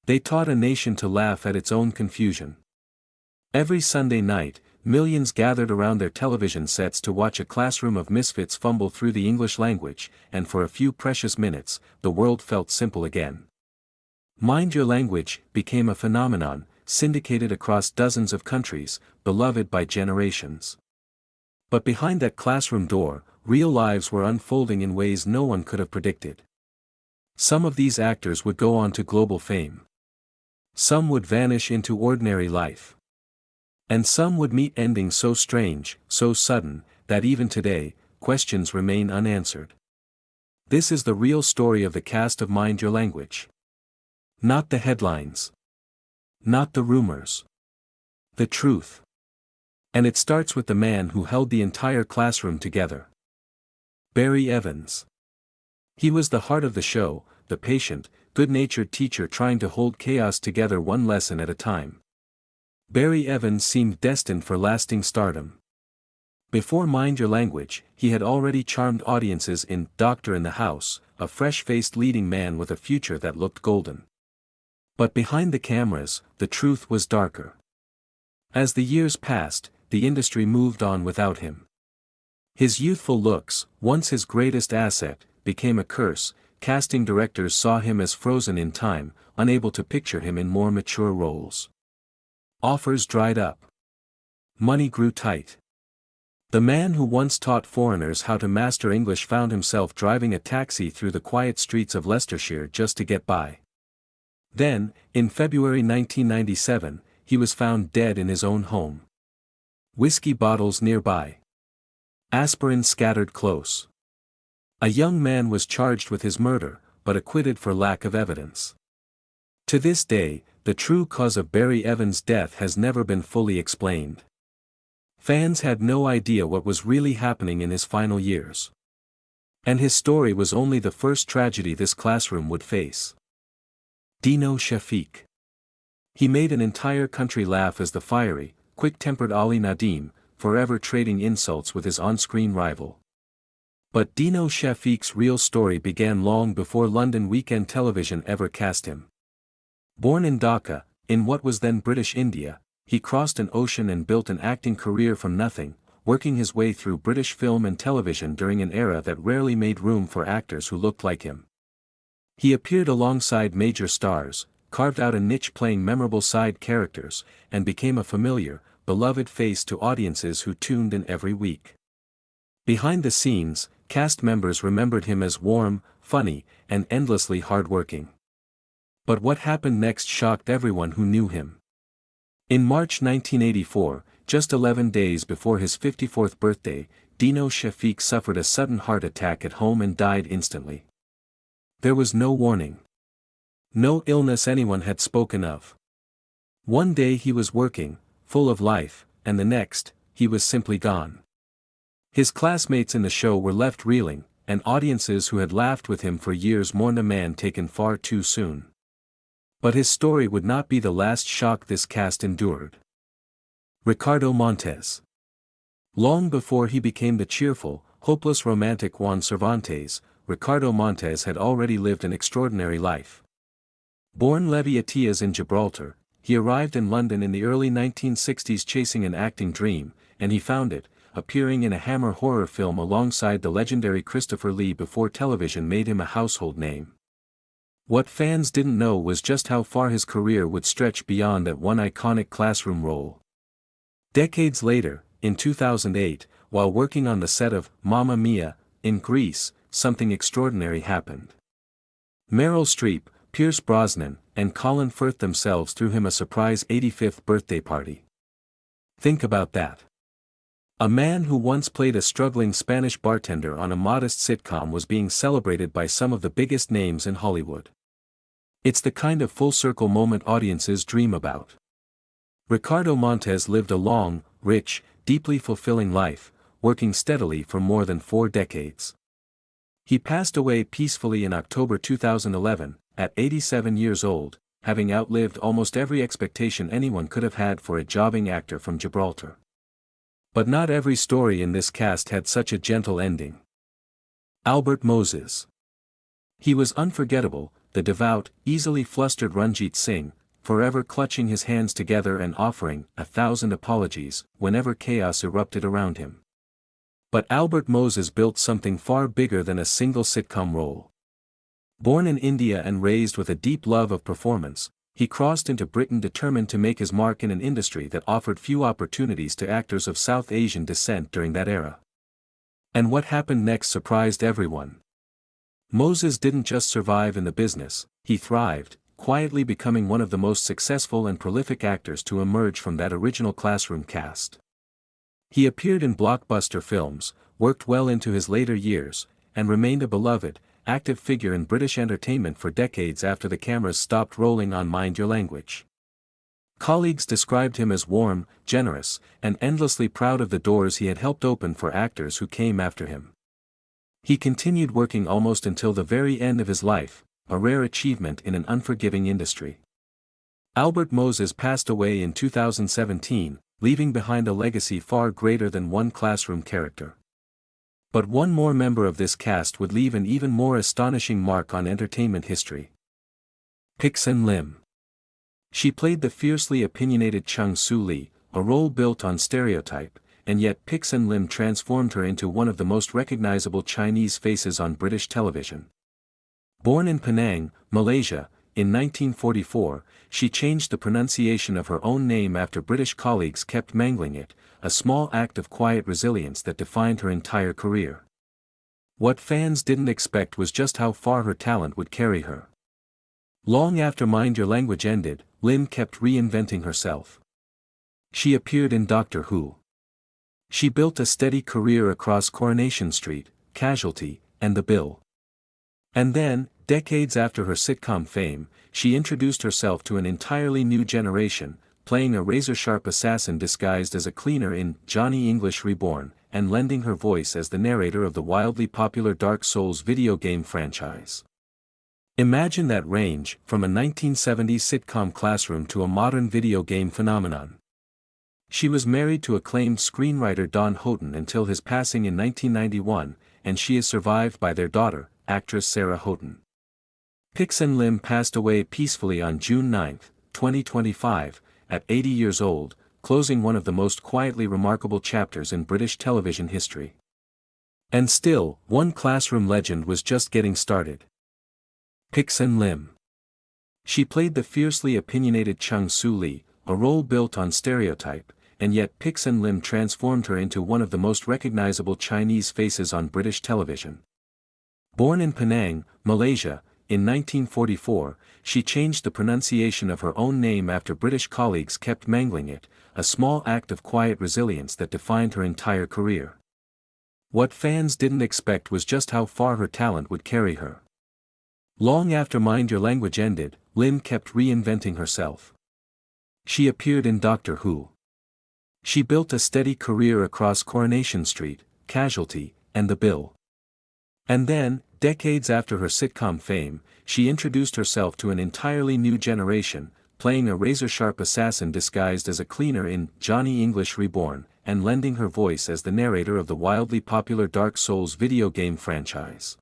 They taught a nation to laugh at its own confusion. Every Sunday night, millions gathered around their television sets to watch a classroom of misfits fumble through the English language, and for a few precious minutes, the world felt simple again. Mind Your Language became a phenomenon, syndicated across dozens of countries, beloved by generations. But behind that classroom door, real lives were unfolding in ways no one could have predicted. Some of these actors would go on to global fame. Some would vanish into ordinary life. And some would meet endings so strange, so sudden, that even today, questions remain unanswered. This is the real story of the cast of Mind Your Language. Not the headlines. Not the rumors. The truth. And it starts with the man who held the entire classroom together. Barry Evans. He was the heart of the show, the patient, good-natured teacher trying to hold chaos together one lesson at a time. Barry Evans seemed destined for lasting stardom. Before Mind Your Language, he had already charmed audiences in Doctor in the House, a fresh-faced leading man with a future that looked golden. But behind the cameras, the truth was darker. As the years passed, the industry moved on without him. His youthful looks, once his greatest asset, became a curse. Casting directors saw him as frozen in time, unable to picture him in more mature roles. Offers dried up. Money grew tight. The man who once taught foreigners how to master English found himself driving a taxi through the quiet streets of Leicestershire just to get by. Then, in February 1997, he was found dead in his own home. Whiskey bottles nearby. Aspirin scattered close. A young man was charged with his murder, but acquitted for lack of evidence. To this day, the true cause of Barry Evans' death has never been fully explained. Fans had no idea what was really happening in his final years. And his story was only the first tragedy this classroom would face. Dino Shafeek. He made an entire country laugh as the fiery, quick-tempered Ali Nadim, forever trading insults with his on-screen rival. But Dino Shafeek's real story began long before London weekend television ever cast him. Born in Dhaka, in what was then British India, he crossed an ocean and built an acting career from nothing, working his way through British film and television during an era that rarely made room for actors who looked like him. He appeared alongside major stars, carved out a niche playing memorable side characters, and became a familiar, beloved face to audiences who tuned in every week. Behind the scenes, cast members remembered him as warm, funny, and endlessly hardworking. But what happened next shocked everyone who knew him. In March 1984, just 11 days before his 54th birthday, Dino Shafeek suffered a sudden heart attack at home and died instantly. There was no warning. No illness anyone had spoken of. One day he was working, full of life, and the next, he was simply gone. His classmates in the show were left reeling, and audiences who had laughed with him for years mourned a man taken far too soon. But his story would not be the last shock this cast endured. Ricardo Montez. Long before he became the cheerful, hopeless romantic Juan Cervantes, Ricardo Montez had already lived an extraordinary life. Born Levi Atias in Gibraltar, he arrived in London in the early 1960s chasing an acting dream, and he found it, appearing in a Hammer horror film alongside the legendary Christopher Lee before television made him a household name. What fans didn't know was just how far his career would stretch beyond that one iconic classroom role. Decades later, in 2008, while working on the set of Mamma Mia, in Greece, something extraordinary happened. Meryl Streep, Pierce Brosnan, and Colin Firth themselves threw him a surprise 85th birthday party. Think about that. A man who once played a struggling Spanish bartender on a modest sitcom was being celebrated by some of the biggest names in Hollywood. It's the kind of full-circle moment audiences dream about. Ricardo Montez lived a long, rich, deeply fulfilling life, working steadily for more than 4 decades. He passed away peacefully in October 2011, at 87 years old, having outlived almost every expectation anyone could have had for a jobbing actor from Gibraltar. But not every story in this cast had such a gentle ending. Albert Moses. He was unforgettable, the devout, easily flustered Ranjit Singh, forever clutching his hands together and offering 1,000 apologies whenever chaos erupted around him. But Albert Moses built something far bigger than a single sitcom role. Born in India and raised with a deep love of performance, he crossed into Britain determined to make his mark in an industry that offered few opportunities to actors of South Asian descent during that era. And what happened next surprised everyone. Moses didn't just survive in the business, he thrived, quietly becoming one of the most successful and prolific actors to emerge from that original classroom cast. He appeared in blockbuster films, worked well into his later years, and remained a beloved, active figure in British entertainment for decades after the cameras stopped rolling on Mind Your Language. Colleagues described him as warm, generous, and endlessly proud of the doors he had helped open for actors who came after him. He continued working almost until the very end of his life, a rare achievement in an unforgiving industry. Albert Moses passed away in 2017, leaving behind a legacy far greater than one classroom character. But one more member of this cast would leave an even more astonishing mark on entertainment history. Pik-Sen Lim. She played the fiercely opinionated Chung Soo Lee, a role built on stereotype, and yet Pik-Sen Lim transformed her into one of the most recognizable Chinese faces on British television. Born in Penang, Malaysia, in 1944, she changed the pronunciation of her own name after British colleagues kept mangling it, a small act of quiet resilience that defined her entire career. What fans didn't expect was just how far her talent would carry her. Long after Mind Your Language ended, Lim kept reinventing herself. She appeared in Doctor Who. She built a steady career across Coronation Street, Casualty, and The Bill. And then, decades after her sitcom fame, she introduced herself to an entirely new generation, playing a razor-sharp assassin disguised as a cleaner in Johnny English Reborn, and lending her voice as the narrator of the wildly popular Dark Souls video game franchise. Imagine that range, from a 1970s sitcom classroom to a modern video game phenomenon. She was married to acclaimed screenwriter Don Houghton until his passing in 1991, and she is survived by their daughter, actress Sarah Houghton. Pik-Sen Lim passed away peacefully on June 9, 2025, at 80 years old, closing one of the most quietly remarkable chapters in British television history. And still, one classroom legend was just getting started. Pik-Sen Lim. She played the fiercely opinionated Chung Soo Lee, a role built on stereotype, and yet Pik-Sen Lim transformed her into one of the most recognizable Chinese faces on British television. Born in Penang, Malaysia, in 1944, she changed the pronunciation of her own name after British colleagues kept mangling it, a small act of quiet resilience that defined her entire career. What fans didn't expect was just how far her talent would carry her. Long after Mind Your Language ended, Lim kept reinventing herself. She appeared in Doctor Who. She built a steady career across Coronation Street, Casualty, and The Bill. And then, decades after her sitcom fame, she introduced herself to an entirely new generation, playing a razor-sharp assassin disguised as a cleaner in Johnny English Reborn, and lending her voice as the narrator of the wildly popular Dark Souls video game franchise.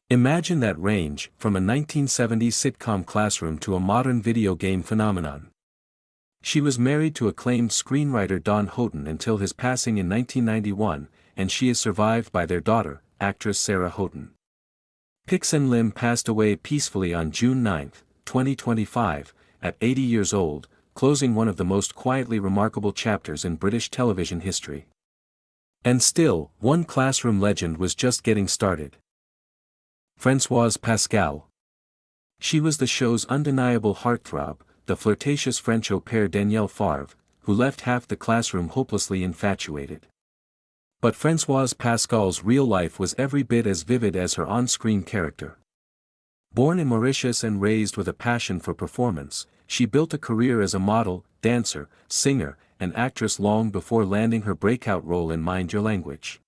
Imagine that range, from a 1970s sitcom classroom to a modern video game phenomenon. She was married to acclaimed screenwriter Don Houghton until his passing in 1991, and she is survived by their daughter, actress Sarah Houghton. Pik-Sen Lim passed away peacefully on June 9, 2025, at 80 years old, closing one of the most quietly remarkable chapters in British television history. And still, one classroom legend was just getting started. Françoise Pascal. She was the show's undeniable heartthrob, the flirtatious French au pair Danielle Favre, who left half the classroom hopelessly infatuated. But Françoise Pascal's real life was every bit as vivid as her on-screen character. Born in Mauritius and raised with a passion for performance, she built a career as a model, dancer, singer, and actress long before landing her breakout role in Mind Your Language.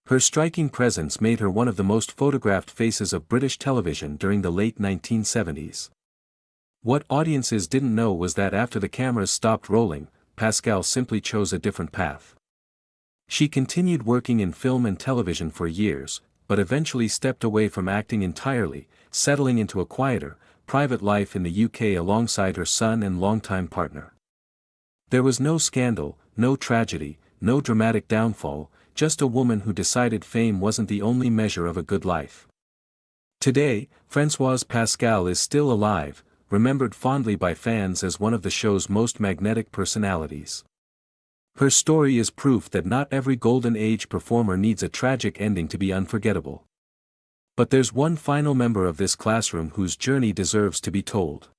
Her striking presence made her one of the most photographed faces of British television during the late 1970s. What audiences didn't know was that after the cameras stopped rolling, Pascal simply chose a different path. She continued working in film and television for years, but eventually stepped away from acting entirely, settling into a quieter, private life in the UK alongside her son and longtime partner. There was no scandal, no tragedy, no dramatic downfall, just a woman who decided fame wasn't the only measure of a good life. Today, Françoise Pascal is still alive, remembered fondly by fans as one of the show's most magnetic personalities. Her story is proof that not every Golden Age performer needs a tragic ending to be unforgettable. But there's one final member of this classroom whose journey deserves to be told.